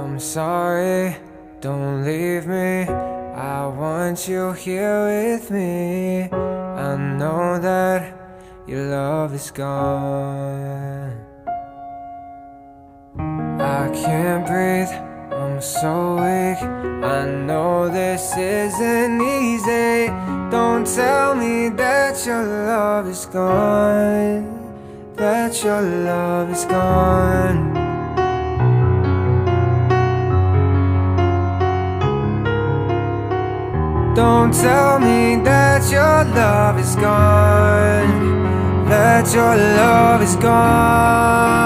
I'm sorry, don't leave me. I want you here with me. I know that your love is gone. I can't breathe, I'm so weak. I know this isn't easy. Don't tell me that your love is gone, that your love is gone. Don't tell me that your love is gone, that your love is gone.